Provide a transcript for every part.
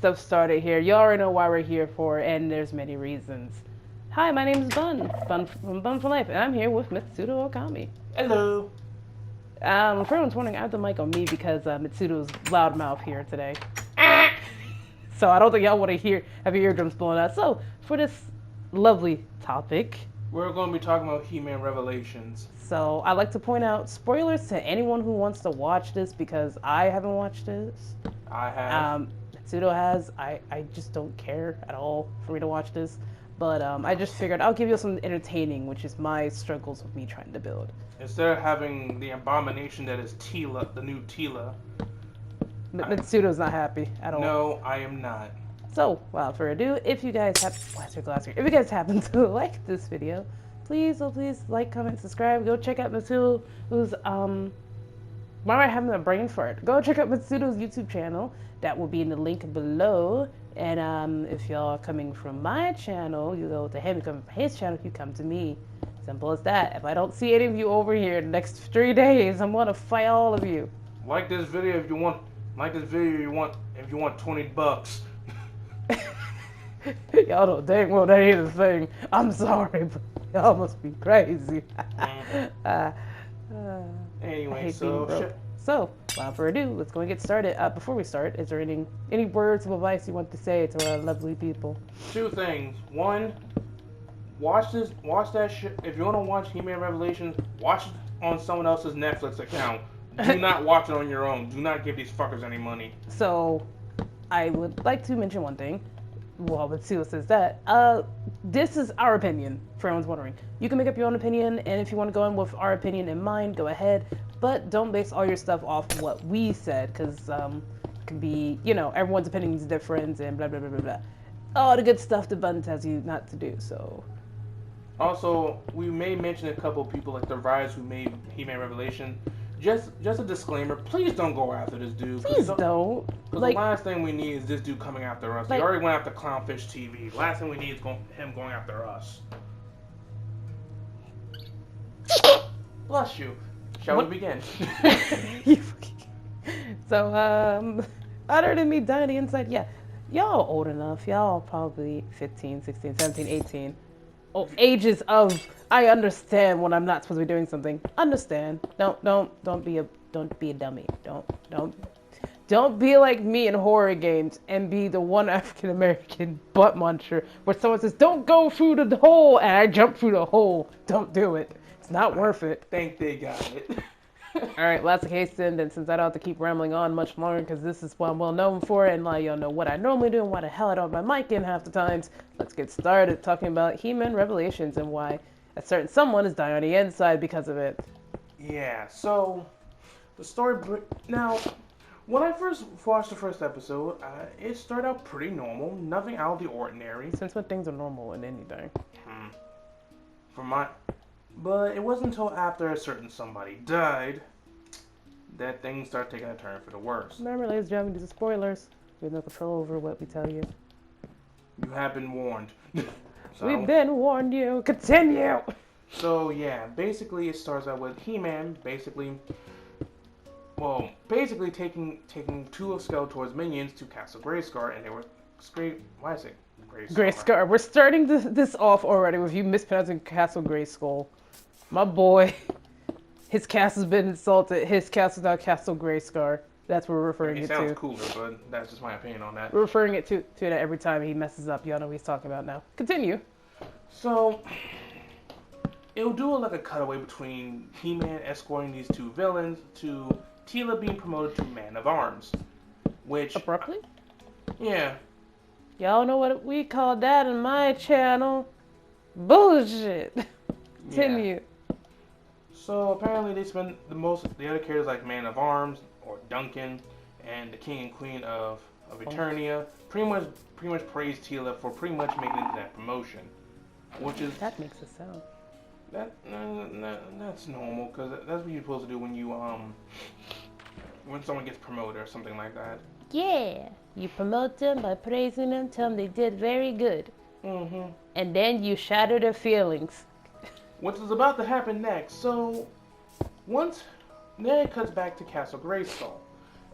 stuff started here. You already know why we're here for, and there's many reasons. Hi, my name is Bun from Bun for Life, and I'm here with Mitsudo Okami. Hello. For everyone's wondering, I have the mic on me because Mitsudo's loudmouth here today. So I don't think y'all want to have your eardrums blowing out. So for this lovely topic, We're going to be talking about He-Man Revelations. so I like to point out spoilers to anyone who wants to watch this because I haven't watched this. I have. Mitsudo has. I just don't care at all for me to watch this. But I just figured I'll give you some entertaining, which is my struggles with me trying to build. Instead of having the abomination that is Teela, the new Teela. Mitsudo's not happy at all. No, I am not. So, without further ado, if you guys if you guys happen to like this video, please like, comment, subscribe. Go check out Mitsudo, who's why am I having a brain fart? Go check out Mitsudo's YouTube channel. That will be in the link below. And if y'all are coming from my channel, you go to him. You come from his channel, you come to me. Simple as that. If I don't see any of you over here in the next 3 days, I'm gonna fight all of you. Like this video if you want. Like this video if you want $20. Y'all know dang well that ain't a thing. I'm sorry, but y'all must be crazy. Anyway, So, without further ado, let's go and get started. Before we start, is there any words of advice you want to say to our lovely people? 2 things. 1, watch that shit. If you want to watch He-Man Revelations, watch it on someone else's Netflix account. Do not watch it on your own. Do not give these fuckers any money. So, I would like to mention one thing. Well, Mitsudo says that. This is our opinion, for everyone's wondering. You can make up your own opinion, and if you want to go in with our opinion in mind, go ahead. But don't base all your stuff off what we said, because it can be, everyone's opinion is different, and blah, blah, blah, blah, blah. All the good stuff the button tells you not to do, so... Also, we may mention a couple people like the Rise who made He-Man Revelation. Just a disclaimer, please don't go after this dude. Please don't. Because the last thing we need is this dude coming after us. We already went after Clownfish TV. Last thing we need is him going after us. Bless you. Shall we begin? So, other than me dying on the inside, yeah. Y'all old enough. Y'all probably 15, 16, 17, 18. Oh, ages of... I understand when I'm not supposed to be doing something. Understand. Don't be a dummy. Don't be like me in horror games and be the one African American butt muncher where someone says, "Don't go through the hole," and I jump through the hole. Don't do it. It's not worth it. Think they got it. Alright, lots of hasten, and since I don't have to keep rambling on much longer because this is what I'm well known for and let y'all know what I normally do and why the hell I don't have my mic in half the times, let's get started talking about He-Man Revelations and why a certain someone is dying on the inside because of it. Yeah, so the story... Now, when I first watched the first episode, it started out pretty normal. Nothing out of the ordinary. Since when things are normal in anything. But it wasn't until after a certain somebody died that things started taking a turn for the worse. Remember, ladies and gentlemen, these are spoilers. We have no control over what we tell you. You have been warned. We've been warned you. Continue! So, yeah, basically it starts out with He-Man basically taking 2 of Skeletor's minions to Castle Grayskull, and they were Grayskull. We're starting this off already with you mispronouncing Castle Grayskull. My boy, his castle's been insulted. His castle's now Castle Grayskull. That's what we're referring it to. It sounds cooler, but that's just my opinion on that. We're referring it to that every time he messes up. Y'all know what he's talking about now. Continue. So, it'll do like a cutaway between He-Man escorting these 2 villains to Teela being promoted to Man of Arms. Which... Abruptly? Yeah. Y'all know what we call that in my channel? Bullshit. Continue. Yeah. So apparently they spend the other characters like Man of Arms or Duncan and the King and Queen of Eternia pretty much praise Teela for pretty much making it to that promotion, which is that makes it sound that's normal because that's what you're supposed to do when you when someone gets promoted or something like that. Yeah, you promote them by praising them, tell them they did very good, and then you shatter their feelings. What is about to happen next? So then it cuts back to Castle Grayskull,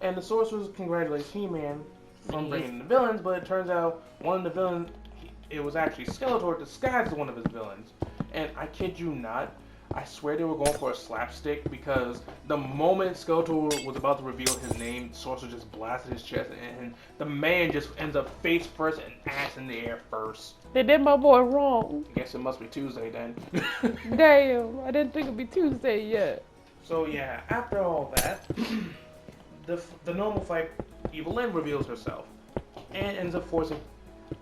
and the sorcerers congratulate He-Man from bringing in the villains, but it turns out one of the villains, it was actually Skeletor disguised as one of his villains. And I kid you not, I swear they were going for a slapstick because the moment Skeletor was about to reveal his name, Sorcerer just blasted his chest and the man just ends up face first and ass in the air first. They did my boy wrong. I guess it must be Tuesday then. Damn, I didn't think it'd be Tuesday yet. So yeah, after all that, the normal fight, Evelyn reveals herself and ends up forcing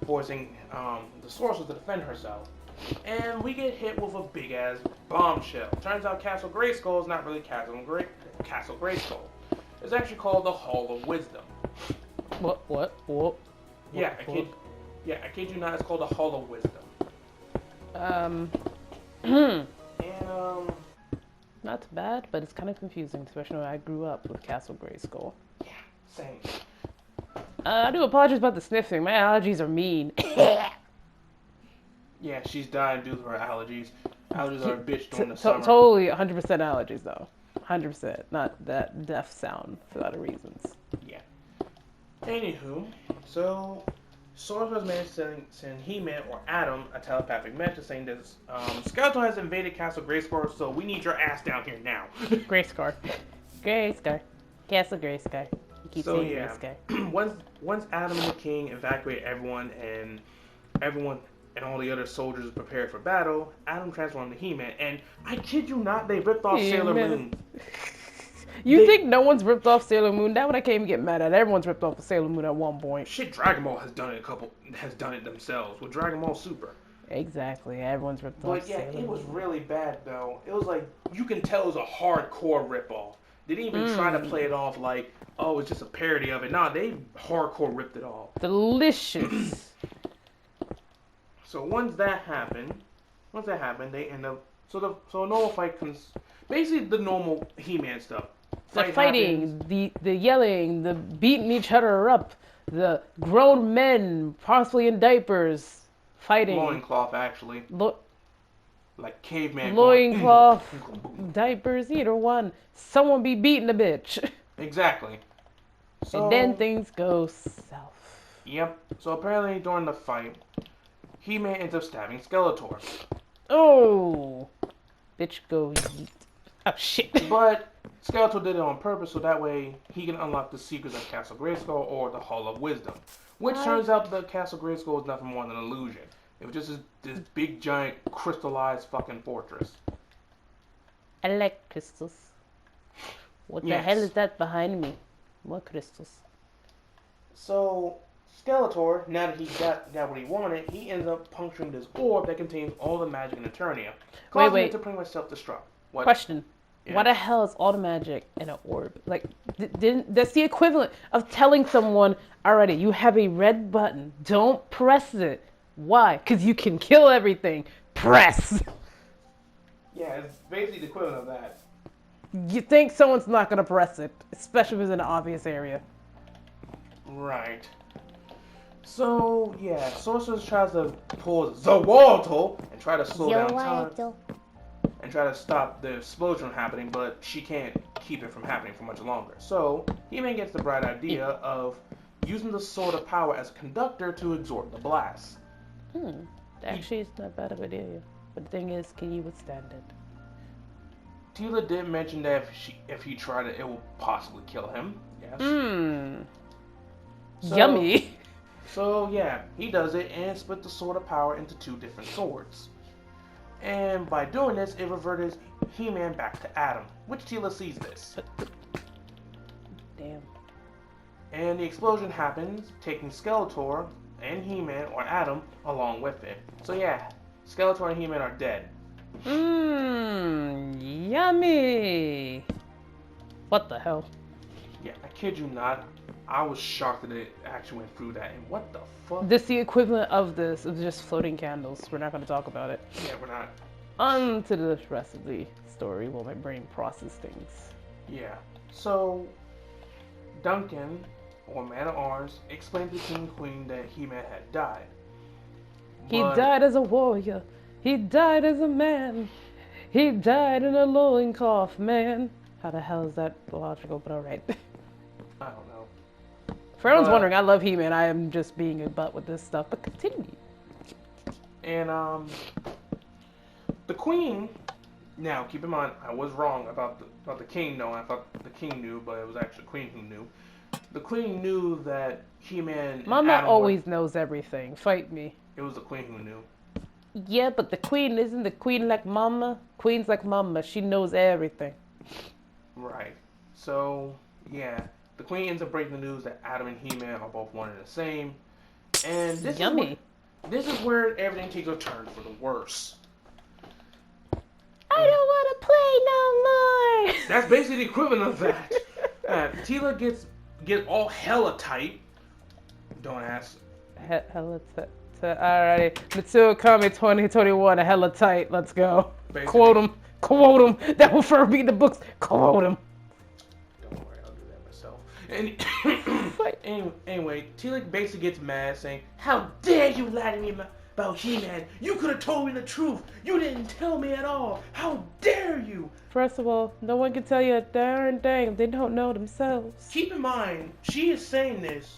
the Sorcerer to defend herself. And we get hit with a big ass bombshell. Turns out Castle Grayskull is not really Castle Grayskull. It's actually called the Hall of Wisdom. What? Yeah, I kid you not, it's called the Hall of Wisdom. And not too bad, but it's kind of confusing, especially when I grew up with Castle Grayskull. Yeah, same. I do apologize about the sniffing. My allergies are mean. Yeah, she's dying due to her allergies. Allergies are a bitch during the summer. Totally 100% allergies, though. 100%. Not that deaf sound for other reasons. Yeah. Anywho, so Sorcerer's managed to send He-Man or Adam a telepathic message saying that Skeletor has invaded Castle Grayskull, so we need your ass down here now. Grayskull. Castle Grayskull. You keep saying Grayskull. Once Adam and the King evacuate everyone and all the other soldiers prepared for battle, Adam transformed into He-Man, and I kid you not, they ripped off Sailor Moon. You think no one's ripped off Sailor Moon? That one I can't even get mad at. Everyone's ripped off Sailor Moon at one point. Shit, Dragon Ball has done it themselves with Dragon Ball Super. Exactly, everyone's ripped off. But yeah, it was really bad though. It was like you can tell it was a hardcore ripoff. They didn't even try to play it off like, oh, it's just a parody of it. Nah, they hardcore ripped it off. Delicious. So once that happened, they end up. So a normal fight comes. Basically, the normal He-Man stuff. The fighting, the yelling, the beating each other up, the grown men, possibly in diapers, fighting. Loincloth, actually. Like caveman. Loincloth, diapers, either one. Someone be beating a bitch. Exactly. So, and then things go south. Yep. So apparently during the fight, He-Man ends up stabbing Skeletor. Oh. Bitch go yeet. Oh shit. But Skeletor did it on purpose so that way he can unlock the secrets of Castle Grayskull or the Hall of Wisdom. Which turns out the Castle Grayskull is nothing more than an illusion. It was just this big giant crystallized fucking fortress. I like crystals. What the hell is that behind me? What crystals? So Skeletor, now that he got what he wanted, he ends up puncturing this orb that contains all the magic in Eternia, causing it to pretty much self-destruct. What? Question. Yeah. Why the hell is all the magic in an orb? Like, that's the equivalent of telling someone, already, you have a red button. Don't press it. Why? Because you can kill everything. Press! Yeah, it's basically the equivalent of that. You think someone's not going to press it, especially if it's in an obvious area. Right. So, yeah, Sorcerer tries to pull Zawalto and try to slow down time. And try to stop the explosion from happening, but she can't keep it from happening for much longer. So, He-Man gets the bright idea of using the Sword of Power as a conductor to absorb the blast. Actually, it's not bad of an idea. But the thing is, can you withstand it? Tila did mention that if he tried it, it will possibly kill him. Yes. Yummy. So, yeah, he does it and split the Sword of Power into two different swords. And by doing this, it reverted He-Man back to Adam, which Tila sees this. Damn. And the explosion happens, taking Skeletor and He-Man, or Adam, along with it. So yeah, Skeletor and He-Man are dead. Yummy! What the hell? Yeah, I kid you not. I was shocked that it actually went through that. And what the fuck? This is the equivalent of this, of just floating candles. We're not going to talk about it. Yeah, we're not. On to the rest of the story while my brain processes things. Yeah. So, Duncan, or Man of Arms, explained to King and Queen that He-Man had died. He died as a warrior. He died as a man. He died in a loincloth, man. How the hell is that logical? But alright. I don't know. For everyone's But- wondering, I love He-Man. I am just being a butt with this stuff. But continue. And the queen. Now, keep in mind, I was wrong about the king knowing. I thought the king knew, but it was actually the queen who knew. The queen knew that He-Man. And Mama Adam always knows everything. Fight me. It was the queen who knew. Yeah, but the queen isn't the queen like Mama. Queen's like Mama. She knows everything. Right. So yeah, the queen ends up breaking the news that Adam and He-Man are both one and the same. And this Yummy. This is where everything takes a turn for the worse. I don't want to play no more. That's basically the equivalent of that. Tila gets all hella tight. Don't ask. Hella tight. Alrighty. Mitsuo Kami 2021, a hella tight. Let's go. Basically. Quote him. Quote him. That will forever be in the books. Quote him. Don't worry, I'll do that myself. Anyway, Tila basically gets mad saying, "How dare you lie to me about He-Man? You could have told me the truth. You didn't tell me at all. How dare you?" First of all, no one can tell you a darn thing. They don't know themselves. Keep in mind, she is saying this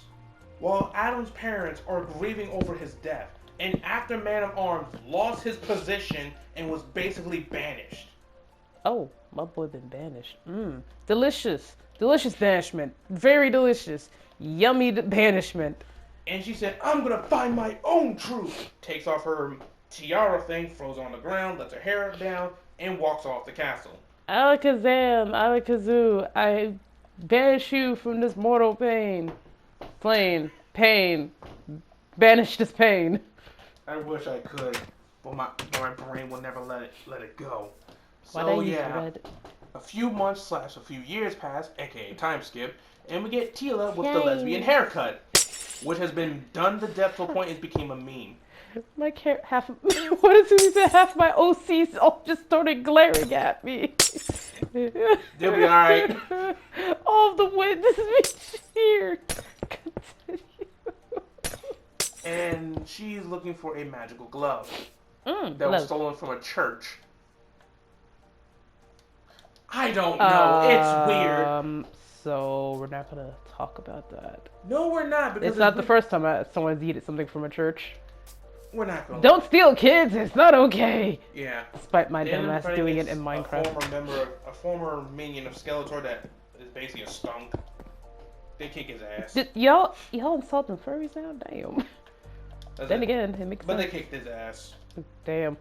while Adam's parents are grieving over his death, and after Man of Arms lost his position and was basically banished. Oh, my boy been banished. Delicious. Delicious banishment. Very delicious. Yummy banishment. And she said, "I'm gonna find my own truth." Takes off her tiara thing, throws it on the ground, lets her hair down, and walks off the castle. Alakazam, Alakazoo, I banish you from this mortal pain. Pain. Banish this pain. I wish I could, but my brain will never let it go. Why So don't you yeah, read? a few months / a few years pass, aka time skip, and we get Tila with the lesbian haircut, which has been done to death to a point it became a meme. My half of, what is it? He said half my OCs all just started glaring at me. They'll be alright. All of the witnesses here. Continue. And she's looking for a magical glove that glove. was stolen from a church. I don't know. It's weird. So we're not gonna talk about that. No, we're not. Because It's not the first time someone's eaten something from a church. We're not going. Don't steal, kids. It's not okay. Yeah. Despite my They end up dumbass doing it fighting in Minecraft. A former minion of Skeletor that is basically a skunk. They kick his ass. Y'all insulting furries now? Damn. That's Then it. again, it makes But sense. they kicked his ass. Damn.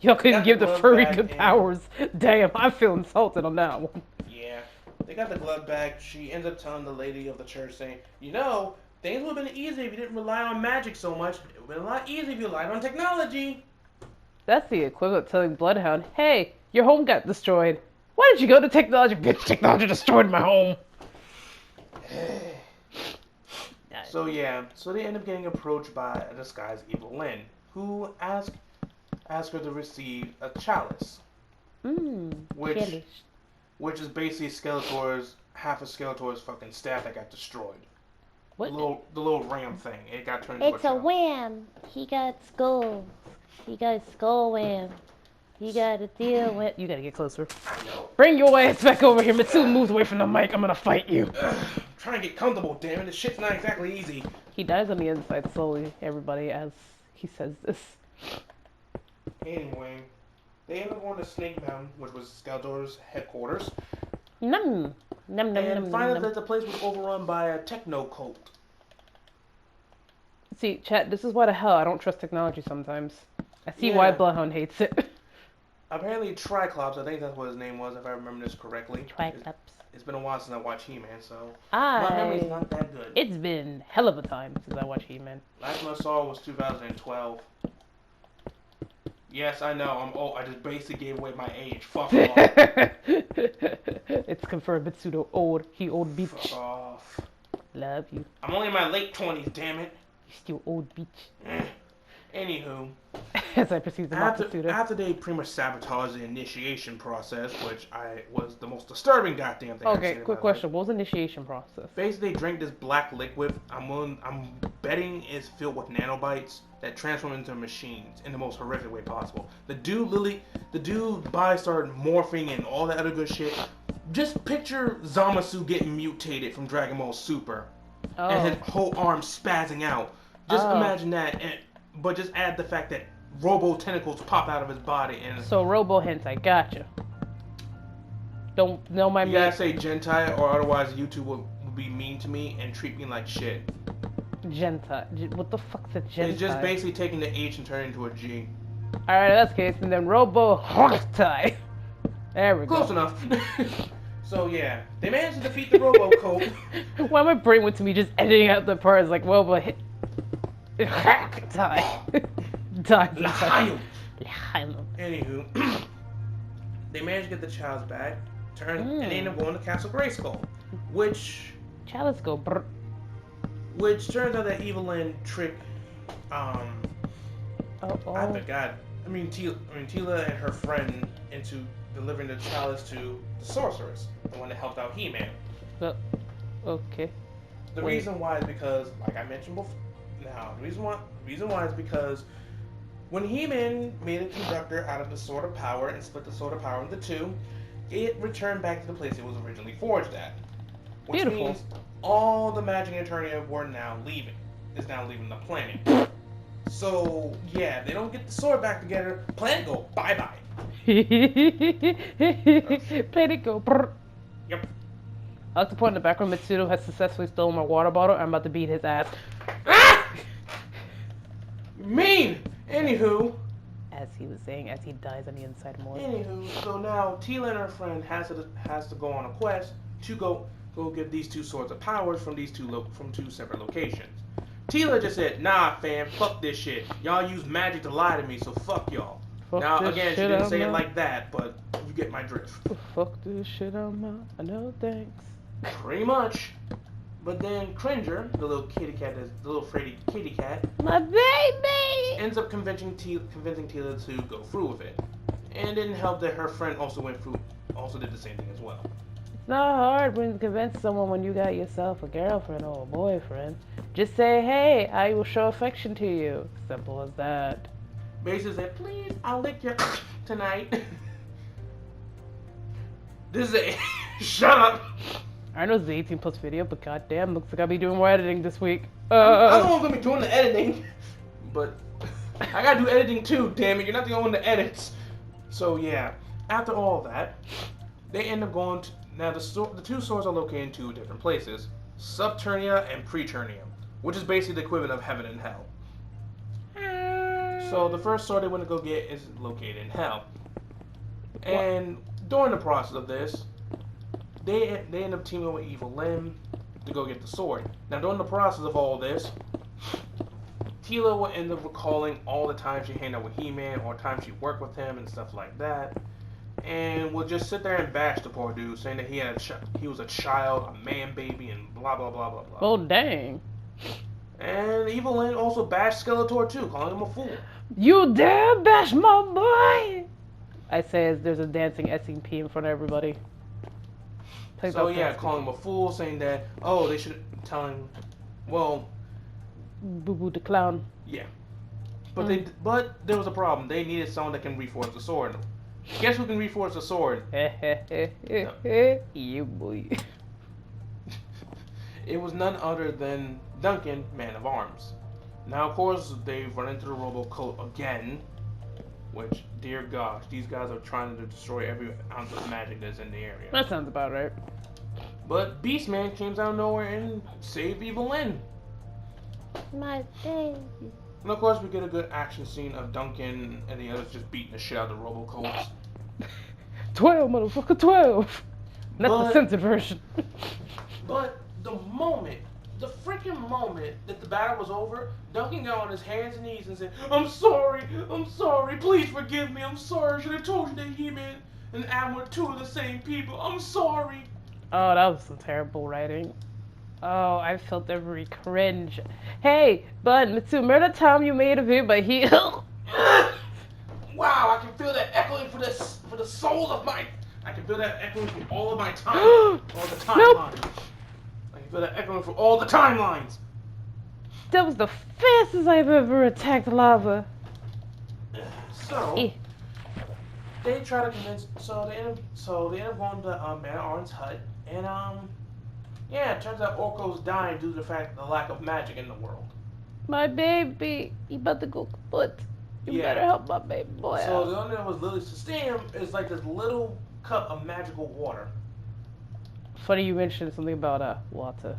Y'all couldn't Got give the the glove furry back good and- powers. Damn, I feel insulted on that one. Yeah. They got the glove back. She ends up telling the lady of the church, saying, "You know, things would have been easy if you didn't rely on magic so much. It would have been a lot easier if you relied on technology." That's the equivalent of telling Bloodhound, hey, your home got destroyed. Why did you go to technology? Bitch, technology destroyed my home. So yeah, so they end up getting approached by a disguised evil Lynn, who ask her to receive a chalice, Chalice. which is basically half of Skeletor's fucking staff that got destroyed. What? The little ram thing, it got turned into It's a chalice. wham. He got skulls. He got skull wham. He got a deal with. You gotta get closer. I know. Bring your ass back over here. Mitsu moves away from the mic. I'm gonna fight you. Trying to get comfortable, damn it. This shit's not exactly easy. He dies on the inside slowly, everybody, as he says this. Anyway, they end up going to Snake Mountain, which was Skeletor's headquarters. Num. Num, num, And num, find out num, that the place was overrun by a techno cult. See, chat, this is why the hell I don't trust technology sometimes. I see why Yeah. Bloodhound hates it. Apparently, Triclops, I think that's what his name was, if I remember this correctly. Triclops. It's been a while since I watched He-Man, so my memory's I... not that good. It's been hell of a time since I watched He-Man. Last one I saw was 2012. Yes, I know, I'm old. I just basically gave away my age. Fuck off. It's confirmed Mitsudo old. He old Fuck bitch. off. Love you. I'm only in my late 20s, damn it. You still old bitch. Anywho, As I proceed to mock Mitsudo. after they pretty much sabotaged the initiation process, which was the most disturbing goddamn thing I've seen Okay, in quick my question. life. What was the initiation process? Basically, they drink this black liquid. I'm betting it's filled with nanobites that transform into machines in the most horrific way possible. The dude body started morphing and all that other good shit. Just picture Zamasu getting mutated from Dragon Ball Super. and his Oh. whole arm spazzing out. Just Oh. imagine that, but just add the fact that robo tentacles pop out of his body, and So robo hentai, gotcha. Don't know my you gotta say gentai, or otherwise YouTube will be mean to me and treat me like shit. Gentai. What the fuck's a gentai? It's just basically taking the H and turning it into a G. Alright, that's the case. And then robo hentai. There we Close go. enough. So yeah, they managed to defeat the Robocoat. Why my brain went to me just editing out the parts like robo hentai. L'chaim. L'chaim. Anywho, they managed to get the child's back, and they end up going to Castle Grayskull, which Child, let's go. Brr. turns out that Evelyn tricked. I forgot. Tila and her friend into delivering the chalice to the sorceress, the one that helped out He-Man. Okay. The reason why is because, like I mentioned before, the reason why is because when He-Man made a conductor out of the Sword of Power and split the Sword of Power into two, it returned back to the place it was originally forged at. Which Beautiful. means all the magic in Eternia is now leaving the planet. So, yeah, they don't get the sword back together, planet go bye-bye. Planet go. Brr. Yep. I like to point in the background, Mitsudo has successfully stolen my water bottle. I'm about to beat his ass. Mean! Anywho, As he was saying, as he dies on the inside more. so now Tila and her friend has to go on a quest to go get these two swords of powers from two separate locations. Tila just said, "Nah, fam, fuck this shit. Y'all use magic to lie to me, so fuck y'all." Fuck Now this again, she shit, didn't say it I'm like that, but you get my drift. Fuck this shit, I'm out. No thanks. Pretty much. But then Cringer, the little kitty cat, the little Freddy kitty cat, My baby! ends up convincing Tila to go through with it. And it didn't help that her friend also did the same thing as well. It's not hard when you convince someone when you got yourself a girlfriend or a boyfriend. Just say, hey, I will show affection to you. Simple as that. Basically said, please, I'll lick your tonight. This is a shut up. I know it's the 18 plus video, but goddamn, looks like I'll be doing more editing this week. I don't know if I'm gonna be doing the editing, but I gotta do editing too. Damn it, you're not the only one that edits. So yeah, after all that, they end up going to, now the two swords are located in two different places: Subternia and Preternia, which is basically the equivalent of heaven and hell. So the first sword they want to go get is located in hell, and during the process of this, they end up teaming with Evil Lyn to go get the sword. Now during the process of all this, Tila will end up recalling all the times she hanged out with He-Man or times she worked with him and stuff like that, and will just sit there and bash the poor dude, saying that he was a child, a man baby, and blah blah blah blah blah. Oh, dang. And Evil Lyn also bashed Skeletor too, calling him a fool. You dare bash my boy! I say as there's a dancing SCP in front of everybody. Play So that yeah, dance. calling him a fool, saying that, oh, they should tell him, well, Boo Boo the clown. yeah. But there was a problem. They needed someone that can reforge the sword. Guess who can reforge the sword? You boy. It was none other than Duncan, Man of Arms. Now, of course, they've run into the Robocoat again, which, dear gosh, these guys are trying to destroy every ounce of magic that's in the area. That sounds about right. But Beastman came out of nowhere and saved Evil Lyn. My baby. And of course, we get a good action scene of Duncan and the others just beating the shit out of the Robocoats. 12, motherfucker, 12! Not the But- censored version. But the freaking moment that the battle was over, Duncan got on his hands and knees and said, I'm sorry, please forgive me, I'm sorry, I should have told you that He-Man and Adam were two of the same people, I'm sorry. Oh, that was some terrible writing. Oh, I felt every cringe. Hey, bud, Mitsu, remember the time you made a video, but he... Wow, I can feel that echoing for the souls of my... I can feel that echoing from all of my time, all the timelines. I can feel that echoing from all the timelines. That was the fastest I've ever attacked lava. So, Eh. they try to convince. So they end up going to Man at Arm's hut, and Yeah, it turns out Orko's dying due to the lack of magic in the world. My baby, you about to go kaput. You better help my baby boy So out. the only thing that was literally sustaining him is like this little cup of magical water. Funny you mentioned something about water.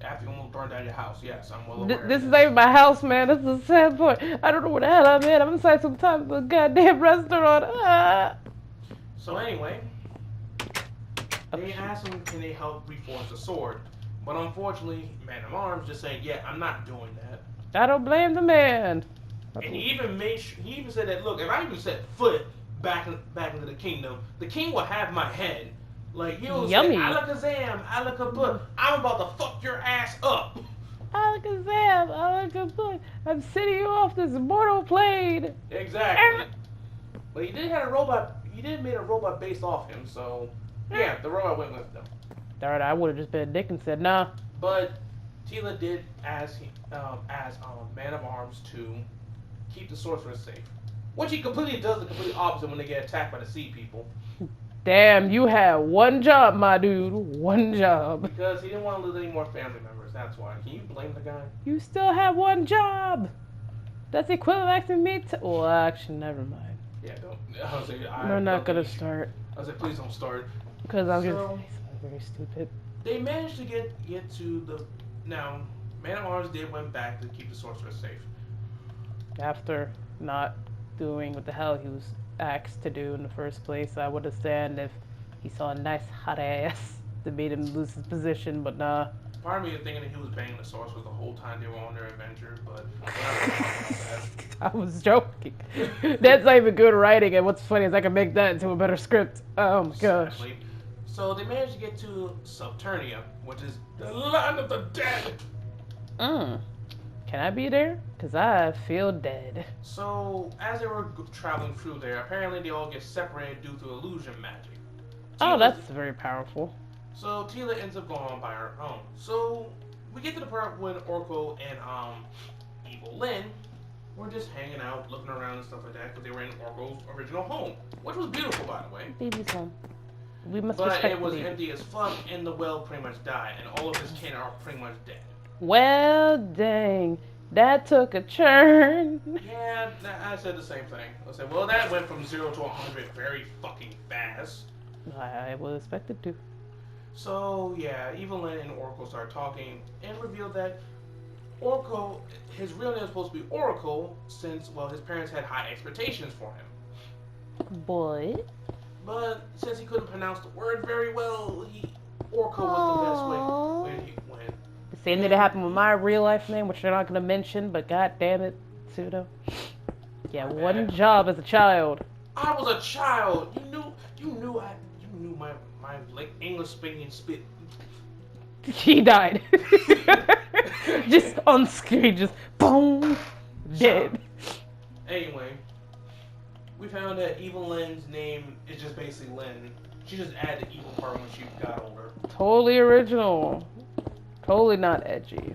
After you almost burned down your house, yes, I'm well aware. This is not even my house, man. This is a sad point. I don't know where the hell I'm at. I'm inside some type of a goddamn restaurant. Ah. So anyway, they asked him, can they help reforge the sword? But unfortunately, Man of Arms just saying, yeah, I'm not doing that. I don't blame the man. And he even said that, look, if I even set foot back into the kingdom, the king will have my head. Like, he'll say, Alakazam, Alakaput, I'm about to fuck your ass up. Alakazam, Alakaput, I'm sending you off this mortal plane. Exactly. But he did have a robot, he did make a robot based off him, so, yeah, the robot went with them. Darn, I would have just been a dick and said, nah. But Tila did ask Man of Arms to keep the sorcerer safe. Which he completely does the complete opposite when they get attacked by the sea people. Damn, you had one job, my dude. One job. Because he didn't want to lose any more family members, that's why. Can you blame the guy? You still have one job. That's equivalent to me to... Well, actually, never mind. Yeah, don't. We're not going to start. I said, please don't start. Because I'm going to say something very stupid. They managed to get to the... Now, Man of Arms went back to keep the sorcerer safe. After not doing what the hell he was asked to do in the first place, I would understand if he saw a nice hot ass that made him lose his position, but nah. Part of me is thinking that he was banging the sorcerer the whole time they were on their adventure, but I was joking. That's not even good writing, and what's funny is I can make that into a better script. Oh my gosh. Sadly. So they managed to get to Subternia, which is the land of the dead. Can I be there? Because I feel dead. So, as they were traveling through there, apparently they all get separated due to illusion magic. Oh, that's very powerful. So, Tila ends up going on by her own. So, we get to the part when Orko and Evil Lyn were just hanging out, looking around and stuff like that, because they were in Orko's original home, which was beautiful, by the way. Baby's home. We must but respect it was the empty as fuck, and the well pretty much died, and all of his kin are pretty much dead. Well, dang. That took a turn. Yeah, I said the same thing. I said, well, that went from 0 to 100 very fucking fast. I was expected to. So, yeah, Evelyn and Oracle start talking and reveal that Oracle, his real name is supposed to be Oracle since, well, his parents had high expectations for him. Boy. But since he couldn't pronounce the word very well, Oracle was the best way when he went. The same thing that happened with my real life name, which they're not going to mention, but god damn it, pseudo. Yeah, one job as a child. I was a child. You knew my like English speaking spit. He died. Just on screen, just boom, dead. Anyway, we found that Evil Lyn's name is just basically Lyn. She just added the evil part when she got older. Totally original. Totally not edgy.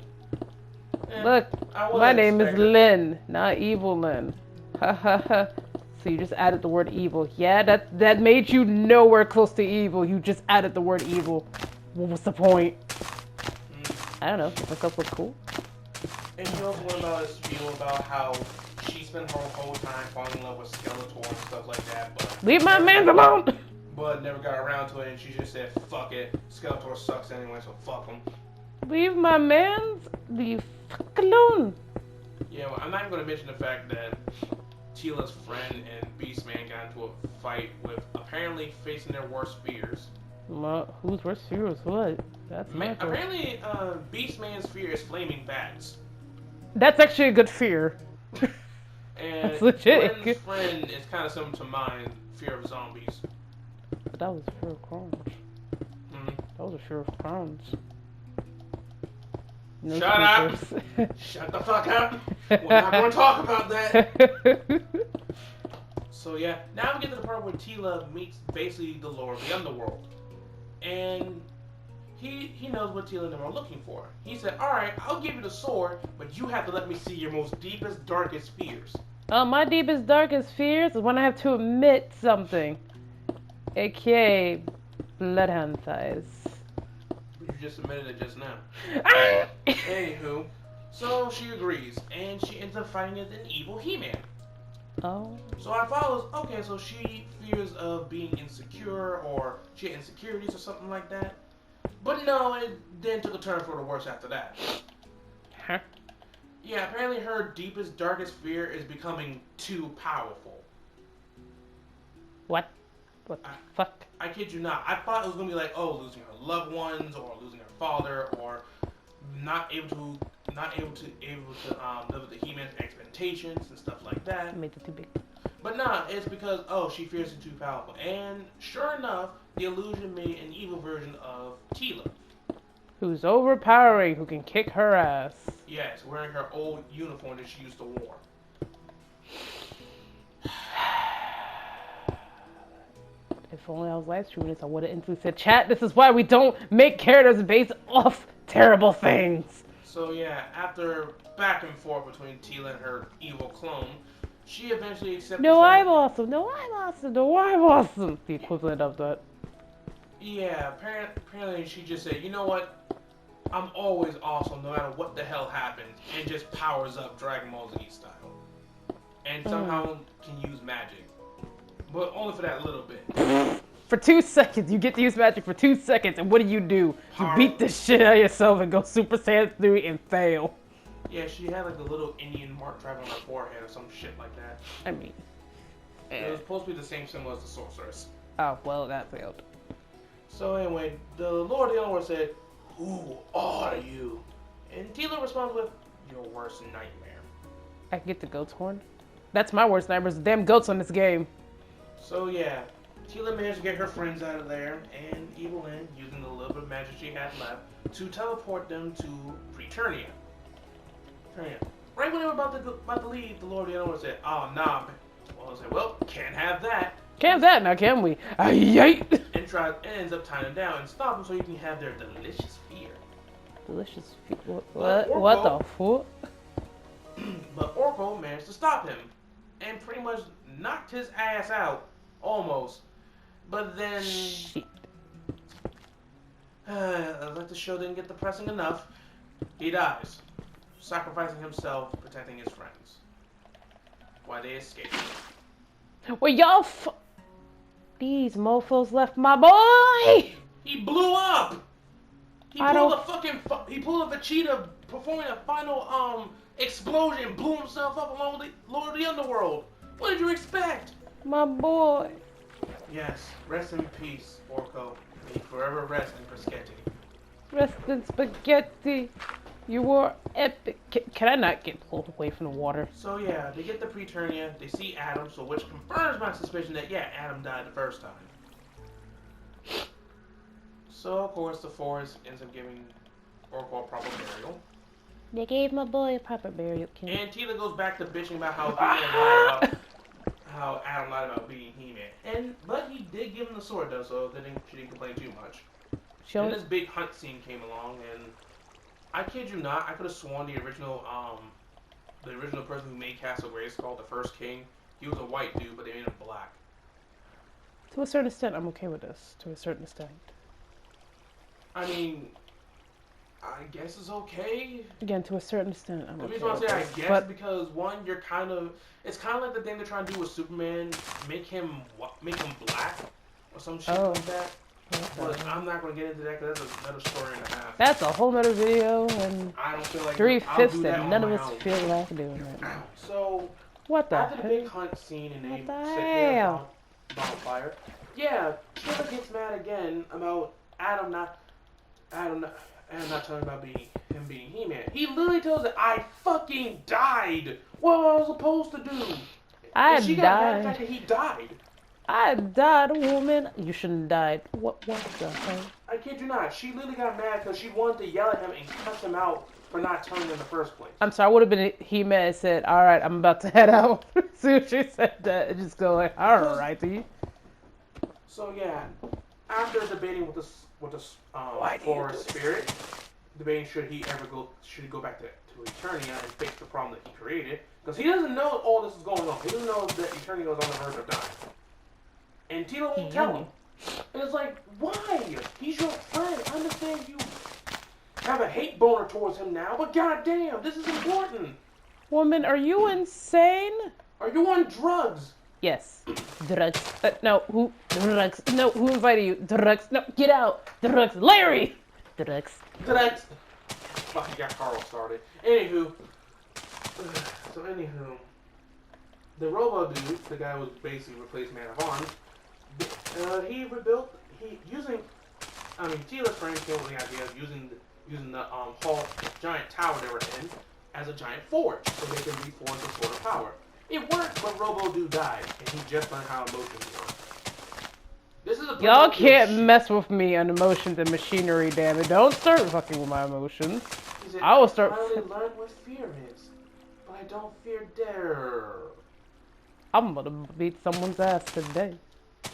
Look, my name is Lyn, not Evil Lyn. Ha ha ha. So you just added the word evil. Yeah, that made you nowhere close to evil. You just added the word evil. What was the point? I don't know. Make us look cool. And you also went about this spiel about how she spent her whole time falling in love with Skeletor and stuff like that, but leave my man alone. But never got around to it, and she just said, "Fuck it, Skeletor sucks anyway, so fuck him." Leave my man the fuck alone. Yeah, well, I'm not even gonna mention the fact that Tila's friend and Beastman got into a fight with apparently facing their worst fears. Whose worst fear was what? That's my question. Apparently, Beastman's fear is flaming bats. That's actually a good fear. And that's legit. Glenn's friend is kind of similar to mine, fear of zombies. But that was a fear of crowns. That was a fear of crowns. No Shut up! Shut the fuck up! We're not going to talk about that! So yeah, now we get to the part where Tila meets basically the Lord of the Underworld. And he knows what Tila and them are looking for. He said, alright, I'll give you the sword, but you have to let me see your most deepest, darkest fears. My deepest, darkest fears is when I have to admit something. AKA bloodhound thighs. just admitted it just now. Ah! Anywho, so she agrees, and she ends up fighting as an evil He-Man. Oh. So I follows, okay, so she fears of being insecure, or she had insecurities or something like that. But no, it then took a turn for the worse after that. Huh? Yeah, apparently her deepest, darkest fear is becoming too powerful. What? What the fuck? I kid you not. I thought it was gonna be like, oh, losing her loved ones, or losing her father, or not able to live with the He-Man's expectations and stuff like that. I made it too big. But nah, it's because she fears it too powerful. And sure enough, the illusion made an evil version of Teela. Who's overpowering? Who can kick her ass? Yes, wearing her old uniform that she used to wear. If only I was live streaming this, I would have instantly said, "Chat, this is why we don't make characters based off terrible things." So yeah, after back and forth between Teela and her evil clone, she eventually accepted. No, I'm awesome. No, I'm awesome. No, I'm awesome. The equivalent of that. Yeah, apparently she just said, you know what? I'm always awesome no matter what the hell happens, and just powers up Dragon Ball Z style. And somehow can use magic. But only for that little bit. For 2 seconds, you get to use magic for 2 seconds, and what do? You beat the shit out of yourself and go Super Saiyan 3 and fail. Yeah, she had like a little Indian mark traveling on her forehead or some shit like that. I mean... It was supposed to be the same symbol as the sorceress. Oh, well, that failed. So anyway, the Lord of the Underworld said, "Who are you?" And Teela responds with, "Your worst nightmare." I can get the goat's horn? That's my worst nightmare, the damn goats on this game. So yeah, Teela managed to get her friends out of there, and Evil Lynn, using the little bit of magic she had left, to teleport them to Preternia. Right when they were about to leave, the Lord of the Underworld said, "Oh, nah." Well, I said, "Well, can't have that." Can't have that now, can we? Yay! And ends up tying them down and stop them so you can have their delicious fear. Delicious. What the fuck? But Orko managed to stop him and pretty much knocked his ass out, almost. But then, Shit. like the show didn't get depressing enough, he dies, sacrificing himself, protecting his friends, while they escape. Well, y'all these mofos left my boy! He blew up! He pulled a Vegeta performing a final explosion, blew himself up along with the Lord of the Underworld. What did you expect? My boy. Yes, rest in peace, Orko. May forever rest in Brischetti. Rest in spaghetti. You were epic. Can I not get pulled away from the water? So yeah, they get to Preternia, they see Adam, so which confirms my suspicion that yeah, Adam died the first time. So of course the forest ends up giving Orko a proper burial. They gave my boy a proper burial, Kim. And Teela goes back to bitching about how Adam lied about being He-Man. But he did give him the sword though, so she didn't complain too much. Then this big hunt scene came along, and I kid you not, I could have sworn the original person who made Castle Grayskull, the first king, he was a white dude, but they made him black. To a certain extent, I'm okay with this. To a certain extent. I mean, I guess it's okay. Again, to a certain extent, I'm okay. The reason why I say I guess but because one, it's kind of like the thing they're trying to do with Superman, make him black or some shit like that. But I'm not going to get into that because that's another story and a half. That's a whole nother video, and I don't feel like 3/5 that none of us feel like doing right now. So, what the after the big hell? hunt scene and they What the set their hell? bonfire, yeah, Trevor gets mad again about Adam not telling about him being He-Man. He literally tells her, "I fucking died. What was I supposed to do?" I She got mad at the died. fact that he died. I died, woman. You shouldn't have died. What the hell? I kid you not. She literally got mad because she wanted to yell at him and cuss him out for not telling him in the first place. I'm sorry, I would have been He-Man and said, alright, I'm about to head out. As soon as she said that, it just go like, alright, to you. So yeah, after debating with the forest spirit, debating should he go back to Eternia and fix the problem that he created, because he doesn't know all this is going on. He doesn't know that Eternia was on the verge of dying. And Teela won't tell him. And it's like, why? He's your friend. I understand you have a hate boner towards him now, but goddamn, this is important. Woman, are you insane? Are you on drugs? Yes. Drugs. No, who? Drugs. No, who invited you? Drugs. No, get out. Drugs. Larry! Drugs. Drugs. Fucking got Carl started. Anywho. The Robo dude, the guy who was basically replaced Man of Arms, he rebuilt, Tila's friend came with the idea of using the Hall giant tower they were in as a giant forge, so they could reforge the Sword of Power. It worked, but Robo dude died, and he just learned how emotions work. This is a Y'all can't mess with me on emotions and machinery, damn it. Don't start fucking with my emotions. Said, I will start. I finally learned what fear is, but I don't fear dare. I'm gonna beat someone's ass today.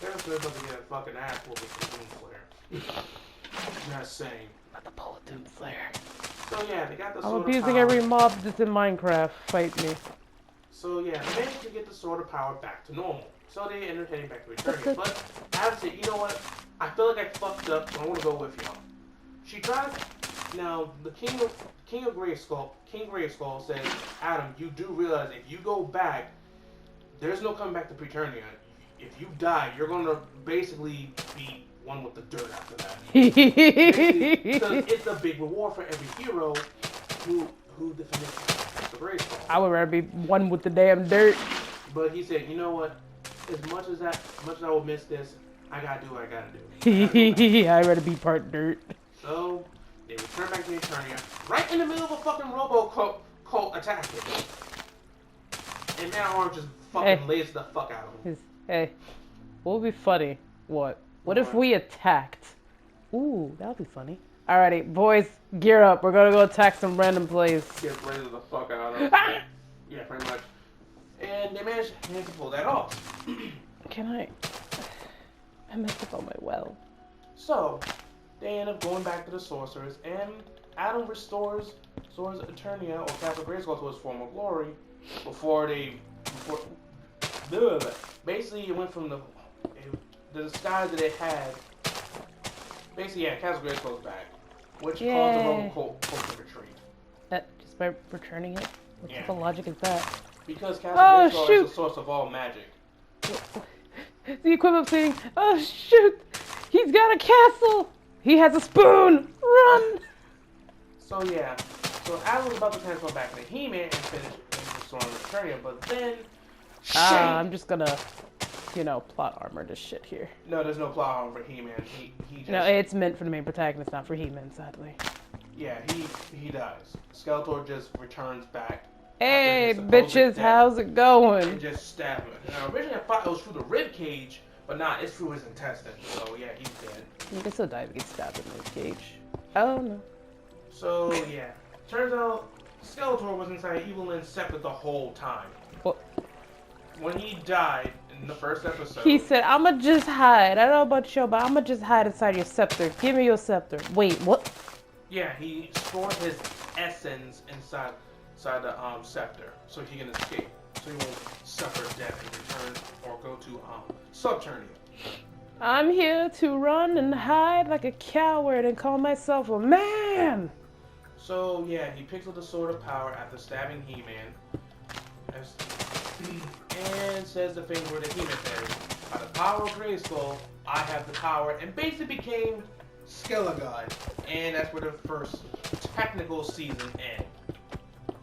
There's about to get a fucking ass whooping from Doomslayer. Just saying. Not the bullet Doomslayer. So yeah, they got the I'm Sword of abusing Power. every mob that's in Minecraft. Fight me. So yeah, they managed to get the Sword of Power back to normal. So they ended up heading back to Eternia. But Adam said, you know what? I feel like I fucked up, so I want to go with y'all. She tried. Now the King of Greyskull says, Adam, you do realize if you go back, there's no coming back to Preternia. If you die, you're gonna basically be one with the dirt after that. Because it's a big reward for every hero who defended the Greyskull. I would rather be one with the damn dirt. But he said, you know what? As much as I will miss this, I gotta do what I gotta do. I'd rather be part dirt. So they return back to Eternia, right in the middle of a fucking Robo cult attacking. And Man at Arms just fucking lays the fuck out of him. Hey, what would be funny? What if we attacked? Ooh, that would be funny. Alrighty, boys, gear up. We're gonna go attack some random place. Get laid the fuck out of him. Yeah, pretty much. And they managed to pull that off. Can I messed up on my well. So, they end up going back to the sorcerers, and Adam restores Eternia, or Castle Grayskull, to its former glory, basically it went from the disguise that it had. Basically, yeah, Castle Grayskull's back, which caused the Roman cult to retreat. Just by returning it? What type of logic is that? Because Castle Grayskull is the source of all magic. The equivalent of saying, oh shoot, he's got a castle! He has a spoon! Run! So yeah, so Adam was about to transform back into He-Man and finish restoring Eternia, but then... I'm just gonna, plot armor this shit here. No, there's no plot armor for He-Man. He just... No, it's meant for the main protagonist, not for He-Man, sadly. Yeah, he dies. Skeletor just returns back. Hey, bitches, how's it going? And just stab him. Now, originally I thought it was through the rib cage, but nah, it's through his intestines. So yeah, he's dead. You can still die if you get stabbed in the rib cage. Oh no. So yeah, turns out Skeletor was inside Evelyn's scepter the whole time. What? When he died in the first episode, he said, "I'ma just hide. I don't know about you, but I'ma just hide inside your scepter. Give me your scepter." Wait, what? Yeah, he stored his essence inside the scepter, so he can escape, so he won't suffer death in return or go to Subternia. I'm here to run and hide like a coward and call myself a man. So yeah, he picks up the Sword of Power after stabbing He-Man, and says the famous word that He-Man says: "By the power of Grayskull, I have the power," and basically became Skelegod, and that's where the first technical season ends.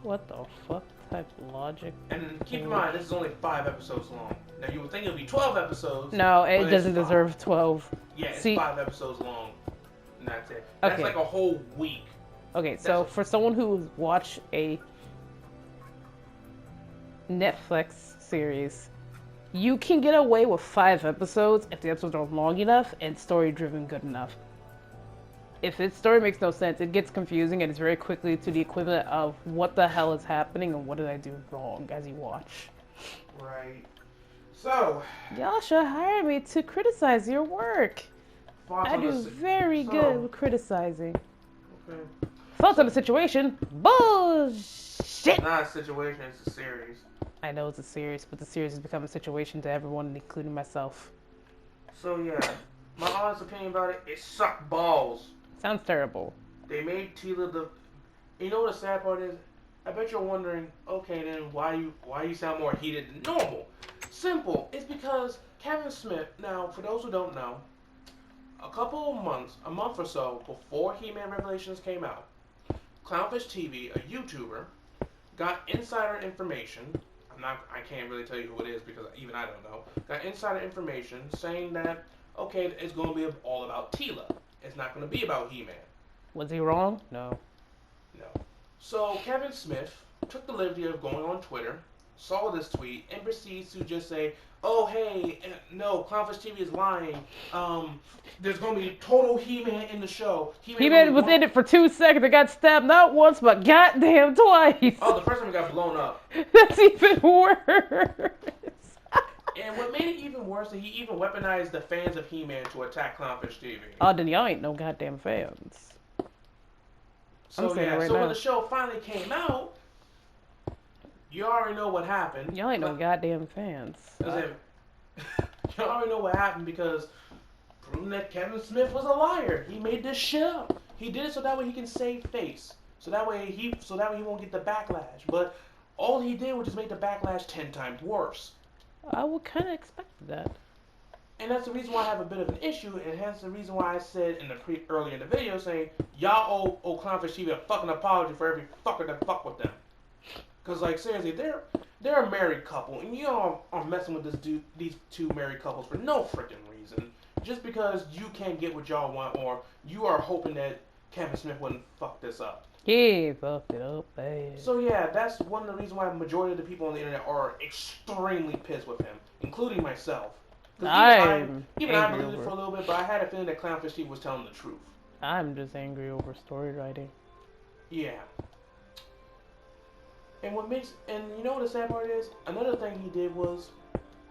What the fuck type of logic? And keep in mind, this is only 5 episodes long. Now you would think it would be 12 episodes. No, it doesn't deserve 12. Yeah, it's 5 episodes long. And that's it. That's Okay. like a whole week. Okay, so for someone who's watched a Netflix series, you can get away with 5 episodes if the episodes are long enough and story-driven good enough. If its story makes no sense, it gets confusing and it's very quickly to the equivalent of what the hell is happening and what did I do wrong as you watch. Right. So, Y'all should hire me to criticize your work. I do very good with criticizing. Okay. Thoughts on the situation? Bullshit! Not a situation, it's a series. I know it's a series, but the series has become a situation to everyone, including myself. So yeah, my honest opinion about it, it sucked balls. Sounds terrible. They made Tila the. You know what the sad part is? I bet you're wondering, okay, then why you sound more heated than normal? Simple. It's because Kevin Smith. Now, for those who don't know, a month or so before He-Man Revelations came out, Clownfish TV, a YouTuber, got insider information. I can't really tell you who it is because even I don't know. Got insider information saying that okay, it's going to be all about Tila. It's not going to be about He-Man. Was he wrong? No. No. So Kevin Smith took the liberty of going on Twitter, saw this tweet, and proceeds to just say, "Oh hey, no, Clownfish TV is lying. There's going to be total He-Man in the show. He-Man was in it for 2 seconds. I got stabbed not once, but goddamn twice. Oh, the first time he got blown up. That's even worse. And what made it even worse is he even weaponized the fans of He-Man to attack Clownfish TV. Oh, then y'all ain't no goddamn fans. So yeah, so when the show finally came out, you already know what happened. Y'all ain't no goddamn fans. You already know what happened because proving that Kevin Smith was a liar. He made this shit up. He did it so that way he can save face. So that way he won't get the backlash. But all he did was just make the backlash 10 times worse. I would kind of expect that. And that's the reason why I have a bit of an issue, and hence the reason why I said earlier in the video saying, y'all owe Clownfish TV a fucking apology for every fucker that fuck with them. Because, like, seriously, they're a married couple, and y'all are messing with these two married couples for no freaking reason. Just because you can't get what y'all want, or you are hoping that Kevin Smith wouldn't fuck this up. He fucked it up bad. So, yeah, that's one of the reasons why the majority of the people on the internet are extremely pissed with him, including myself. Even I believed it for a little bit, but I had a feeling that Clownfish TV was telling the truth. I'm just angry over story writing. Yeah. And you know what the sad part is? Another thing he did was,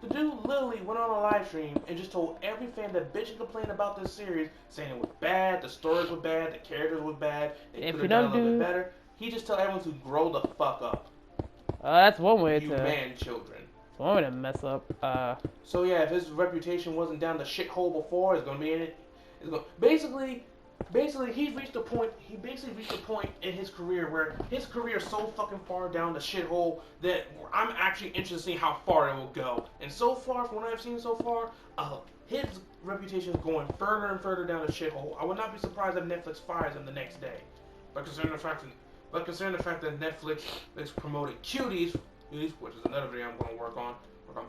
the dude literally went on a live stream and just told every fan that bitch and complained about this series, saying it was bad, the stories were bad, the characters were bad, they could have done a little bit better. He just told everyone to grow the fuck up. That's one way you man children. One way to mess up. So yeah, if his reputation wasn't down the shithole before, it's gonna be in it. It's gonna basically he reached a point in his career where his career is so fucking far down the shithole that I'm actually interested to see how far it will go. And so far, from what I've seen so far, his reputation is going further and further down the shithole. I would not be surprised if Netflix fires him the next day. But considering the fact that Netflix is promoting Cuties, which is another video I'm going to work on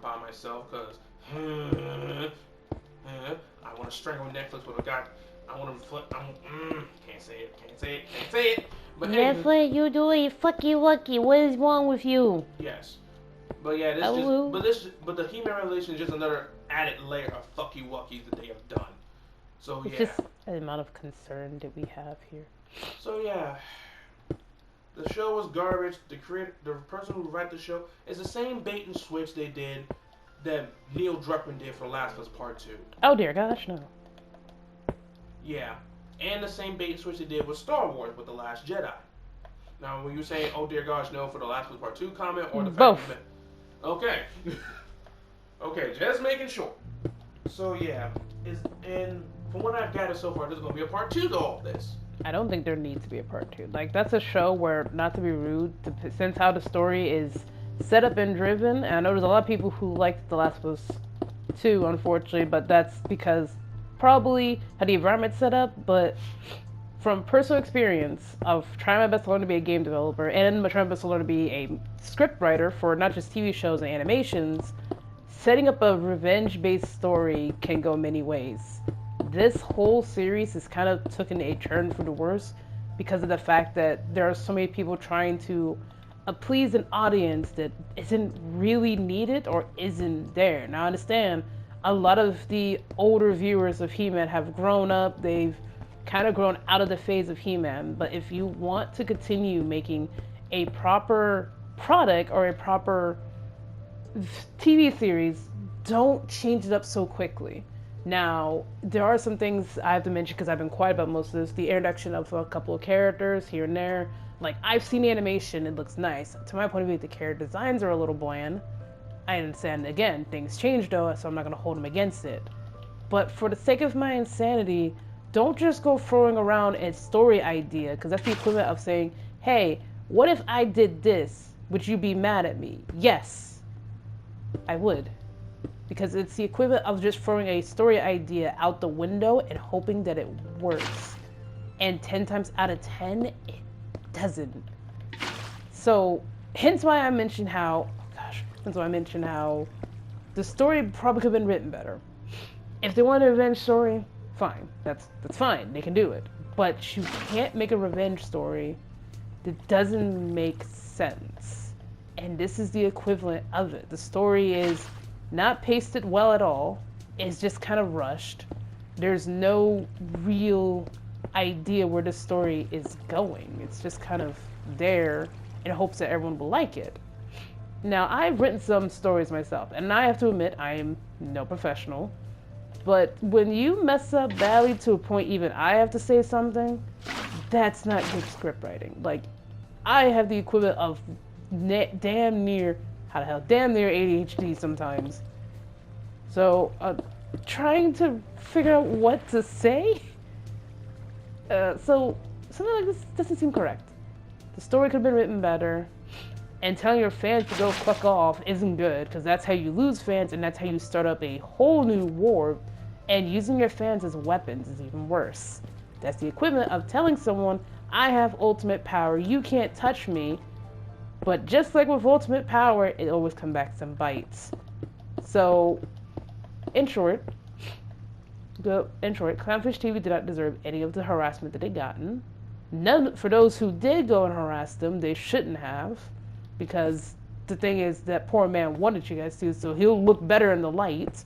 by myself, because I want to strangle Netflix with a guy. I want to flip. Can't say it. But Netflix, you doing fucky wucky. What is wrong with you? Yes, but yeah, but the He-Man Revelation is just another added layer of fucky wuckies that they have done. So it's just the amount of concern that we have here. So yeah. The show was garbage. The person who wrote the show is the same bait and switch they did that Neil Druckmann did for Last of Us Part 2. Oh dear gosh, no. Yeah, and the same bait and switch they did with Star Wars with The Last Jedi. Now, when you say "Oh dear gosh, no" for the Last of Us Part 2 comment or the both? Fact that, okay, okay, just making sure. So yeah, and from what I've gathered so far, there's going to be a Part 2 to all this. I don't think there needs to be a part 2. Like, that's a show where, not to be rude, since how the story is set up and driven, and I know there's a lot of people who liked The Last of Us 2, unfortunately, but that's because probably how the environment's set up, but from personal experience of trying my best to learn to be a game developer, and trying my best to learn to be a script writer for not just TV shows and animations, setting up a revenge-based story can go many ways. This whole series has kind of taken a turn for the worse because of the fact that there are so many people trying to please an audience that isn't really needed or isn't there. Now, I understand a lot of the older viewers of He-Man have grown up. They've kind of grown out of the phase of He-Man. But if you want to continue making a proper product or a proper TV series, don't change it up so quickly. Now, there are some things I have to mention because I've been quiet about most of this. The introduction of a couple of characters here and there. Like, I've seen the animation, it looks nice. To my point of view, the character designs are a little bland. I understand, again, things change though, so I'm not going to hold them against it. But for the sake of my insanity, don't just go throwing around a story idea, because that's the equivalent of saying, hey, what if I did this? Would you be mad at me? Yes, I would. Because it's the equivalent of just throwing a story idea out the window and hoping that it works. And 10 times out of 10, it doesn't. So, hence why I mentioned how the story probably could have been written better. If they want a revenge story, fine. That's fine. They can do it. But you can't make a revenge story that doesn't make sense. And this is the equivalent of it. The story is not pasted well at all. It's just kind of rushed. There's no real idea where the story is going. It's just kind of there in hopes that everyone will like it. Now, I've written some stories myself, and I have to admit, I am no professional. But when you mess up badly to a point even I have to say something, that's not good script writing. Like, I have the equivalent of damn near ADHD sometimes. So, trying to figure out what to say? So, something like this doesn't seem correct. The story could have been written better. And telling your fans to go fuck off isn't good, because that's how you lose fans, and that's how you start up a whole new war. And using your fans as weapons is even worse. That's the equivalent of telling someone, I have ultimate power, you can't touch me. But just like with ultimate power, it always comes back some bites. So, in short, Clownfish TV did not deserve any of the harassment that they gotten. None, for those who did go and harass them, they shouldn't have. Because the thing is, that poor man wanted you guys to, so he'll look better in the light.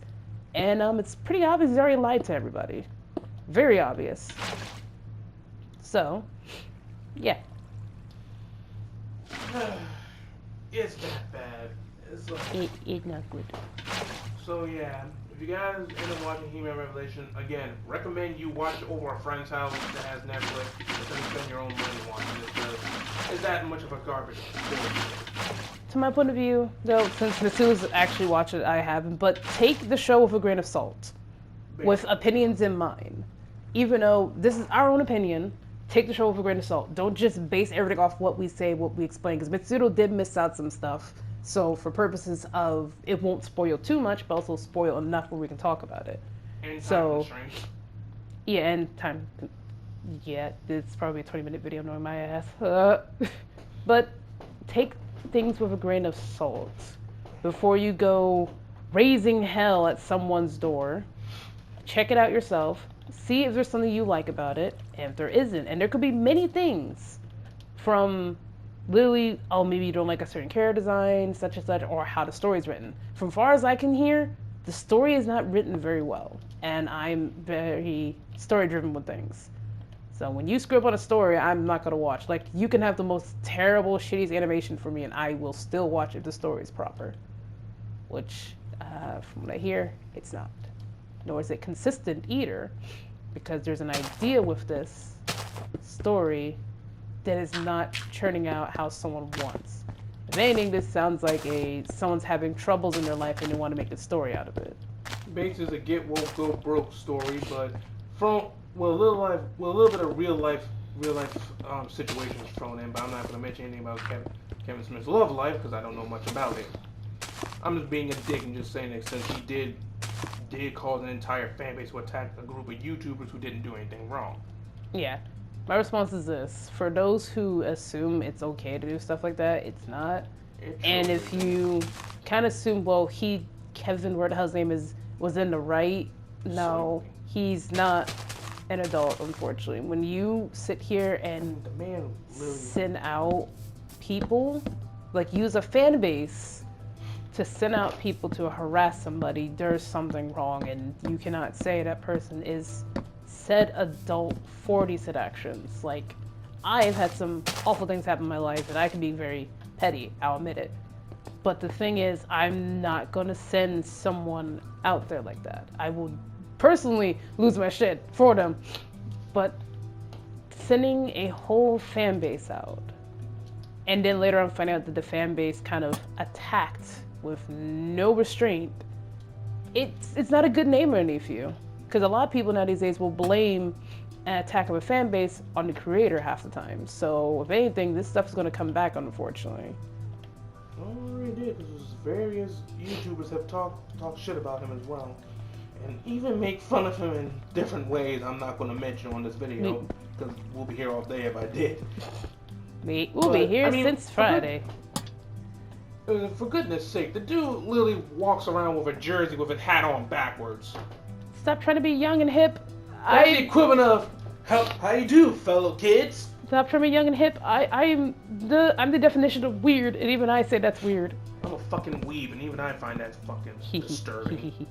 And it's pretty obvious he's already lied to everybody. Very obvious. So, yeah. It's that bad. It's like... It's not good. So yeah, if you guys end up watching He-Man Revelation, again, recommend you watch it over a friend's house that has Netflix instead of spend your own money watching it, because it's that much of a garbage. To my point of view, though, since Masu's actually watched it, I haven't, but take the show with a grain of salt. With opinions in mind. Even though this is our own opinion, take the show with a grain of salt. Don't just base everything off what we say, what we explain, because Mitsudo did miss out some stuff. So for purposes of, it won't spoil too much, but also spoil enough where we can talk about it. And so, time yeah, and time. Yeah, it's probably a 20-minute video knowing my ass. But take things with a grain of salt before you go raising hell at someone's door. Check it out yourself. See if there's something you like about it, and if there isn't. And there could be many things from literally, oh, maybe you don't like a certain character design, such and such, or how the story's written. From far as I can hear, the story is not written very well, and I'm very story-driven with things. So when you screw up on a story, I'm not gonna watch. Like, you can have the most terrible, shittiest animation for me, and I will still watch if the story is proper. Which, from what I hear, it's not. Nor is it consistent either, because there's an idea with this story that is not churning out how someone wants. If anything, this sounds like someone's having troubles in their life and they want to make a story out of it. Basically, it's a get woke, go broke story, but from a little bit of real life situations thrown in. But I'm not going to mention anything about Kevin Smith's love life because I don't know much about it. I'm just being a dick and just saying it since he did cause an entire fan base to attack a group of YouTubers who didn't do anything wrong. Yeah. My response is this. For those who assume it's okay to do stuff like that, it's not. And if you kind of assume, well, Kevin, where the hell's name is, was in the right, no, he's not an adult, unfortunately. When you sit here and the man send out people, like use a fan base to send out people to harass somebody, there's something wrong, and you cannot say that person is said adult 40 said actions. Like, I've had some awful things happen in my life, and I can be very petty, I'll admit it. But the thing is, I'm not gonna send someone out there like that. I will personally lose my shit for them. But sending a whole fan base out, and then later on finding out that the fan base kind of attacked with no restraint, it's not a good name underneath you. Because a lot of people nowadays will blame an attack of a fan base on the creator half the time. So if anything, this stuff is going to come back, unfortunately. Well, it already did, because various YouTubers have talked shit about him as well. And even make fun of him in different ways I'm not going to mention on this video, because we'll be here all day if I did. We'll be here since Friday. For goodness sake, the dude literally walks around with a jersey with his hat on backwards. Stop trying to be young and hip. That's the equivalent of, how you do, fellow kids? Stop trying to be young and hip. I'm the definition of weird, and even I say that's weird. I'm a fucking weeb, and even I find that fucking disturbing.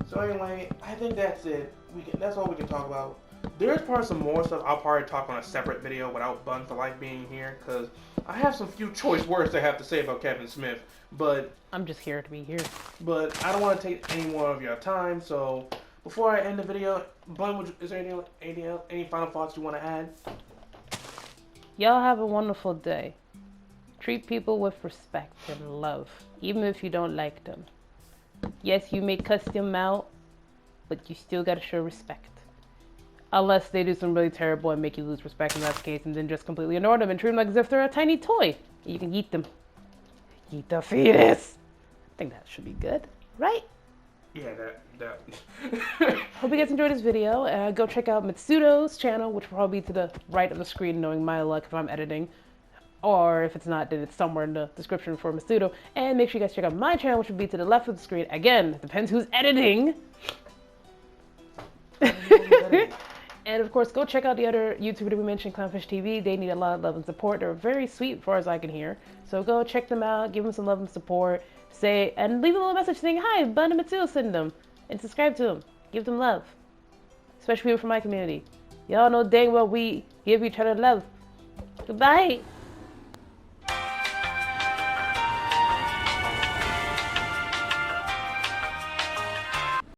So anyway, I think that's it. That's all we can talk about. There's probably some more stuff I'll probably talk on a separate video without Bun for Life being here, because I have some few choice words I have to say about Kevin Smith, but I'm just here to be here. But I don't want to take any more of your time, so before I end the video, Bun, is there any final thoughts you want to add? Y'all have a wonderful day. Treat people with respect and love, even if you don't like them. Yes, you may cuss them out, but you still gotta show respect. Unless they do some really terrible and make you lose respect in that case, and then just completely ignore them and treat them like as if they're a tiny toy. You can eat them. Eat the fetus. I think that should be good, right? Yeah, that. Hope you guys enjoyed this video. Go check out Mitsudo's channel, which will probably be to the right of the screen, knowing my luck if I'm editing. Or if it's not, then it's somewhere in the description for Mitsudo. And make sure you guys check out my channel, which will be to the left of the screen. Again, it depends who's editing. And of course, go check out the other YouTuber that we mentioned, Clownfish TV. They need a lot of love and support. They're very sweet, as far as I can hear. So go check them out, give them some love and support. And leave a little message saying, hi, Bun and Mitsudo, send them. And subscribe to them. Give them love. Especially people from my community. Y'all know dang well we give each other love. Goodbye.